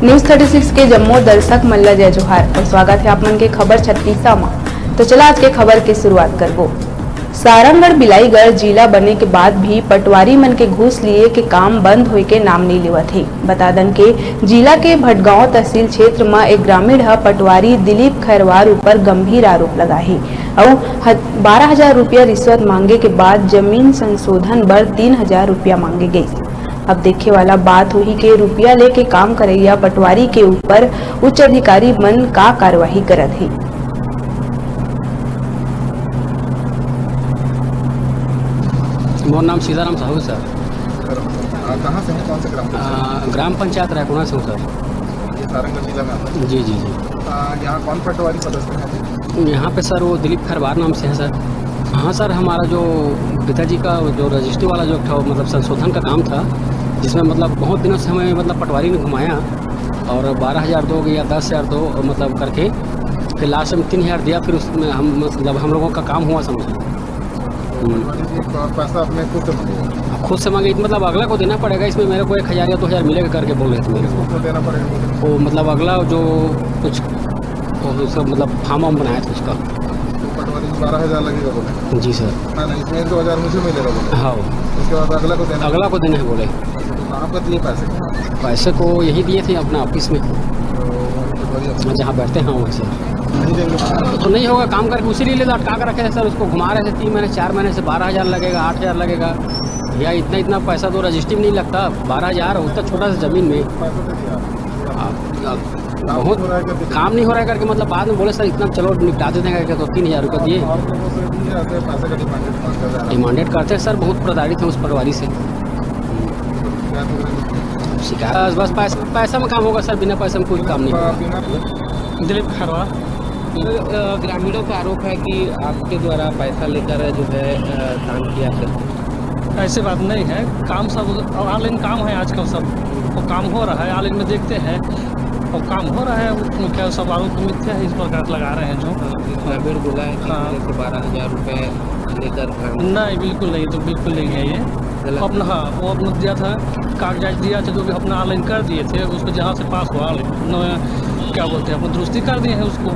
News 36 के जम्मू दर्शक मल्ला जय जोहार और स्वागत है आपमन के खबर 36 में। तो चला आज के खबर की शुरुआत करबो। सारंगढ़ बिलाईगढ़ जिला बनने के बाद भी पटवारी मन के घूस लिए के काम बंद होए के नाम नहीं लेवत है। बता दन के जिला के भटगांव तहसील क्षेत्र में एक ग्रामीण पटवारी दिलीप खैरवार ऊपर गंभीर आरोप लगा है और 12,000 रुपया रिश्वत मांगे के बाद जमीन संशोधन पर 3,000 रुपया मांगे गए। अब देखे वाला बात हुई के रुपया लेके काम करैया पटवारी के ऊपर उच्च अधिकारी मन का कार्यवाही करत है। मोर नाम सीताराम साहू सर। कहाँ से हैं, कौन से ग्राम पंचायत रायकोना से हूँ सर। ये सारंगढ़ जिला में आता है? जी जी जी। यहाँ कौन पटवारी सदस्य हैं? यहाँ पे सर वो दिलीप खरवार नाम से है सर। हाँ सर, हमारा जो पिताजी का जो रजिस्ट्री वाला जो था मतलब संशोधन का काम था, जिसमें मतलब बहुत दिनों से हमें मतलब पटवारी ने घुमाया और 12,000 दो या 10,000 दो मतलब करके फिर लास्ट में 3,000 दिया। फिर उसमें हम लोगों का काम हुआ समझे। पैसा अपने खुद से मांगे? खुद से मांगे मतलब अगला को देना पड़ेगा। इसमें मेरे को 1,000 या 2,000 मिलेगा करके बोल रहे थे मेरे को। तो देना पड़ेगा वो मतलब अगला जो कुछ उसका मतलब फार्म वार्म बनाया था उसका। तो पटवारी को 12,000 लगेगा बोले? जी सर। नहीं, इसमें 2,000 मुझे मिलेगा बोले? हाँ, उसके बाद अगला को देना? अगला को देना है बोले। आपको दिए पैसे को यही दिए थे अपना ऑफिस में, पटवारी जहाँ बैठते हैं वहीं से। नहीं देंगे तो नहीं होगा काम करके, उसी लिए अटका कर रखे थे सर। उसको घुमा रहे थे 3 महीने 4 महीने से। 12,000 लगेगा, 8,000 लगेगा या इतना पैसा तो रजिस्ट्री में नहीं लगता। 12,000 उतना छोटा सा ज़मीन में बहुत काम नहीं हो रहा है करके मतलब बाद में बोले सर इतना चलो निपटा देते हैं करके, तो 3,000 रुपये दिए। डिमांडेड करते हैं सर, बहुत प्रताड़ित हैं उस पटवारी से। शिकायत बस पैसा में काम होगा सर, बिना पैसे में कोई काम नहीं होगा। दिलीप खैरवार। ग्रामीणों का आरोप है कि आपके द्वारा पैसा लेकर जो है काम किया है। ऐसी बात नहीं है, काम सब ऑनलाइन काम है आजकल, सब वो काम हो रहा है ऑनलाइन में देखते हैं और काम हो रहा है। उसमें क्या सब आरोप मिथ्या है, इस प्रकार लगा रहे हैं जो ग्रामीण बोला है कि हाँ। 12,000 रुपये लेकर नहीं, बिल्कुल नहीं, तो बिल्कुल नहीं है ये अपना। हाँ, वो अपना दिया था, कागजात दिया था जो भी अपना ऑनलाइन कर दिए थे। उसको जहाँ से पास हुआ क्या बोलते हैं अपना दुरुस्ती कर दिए हैं उसको।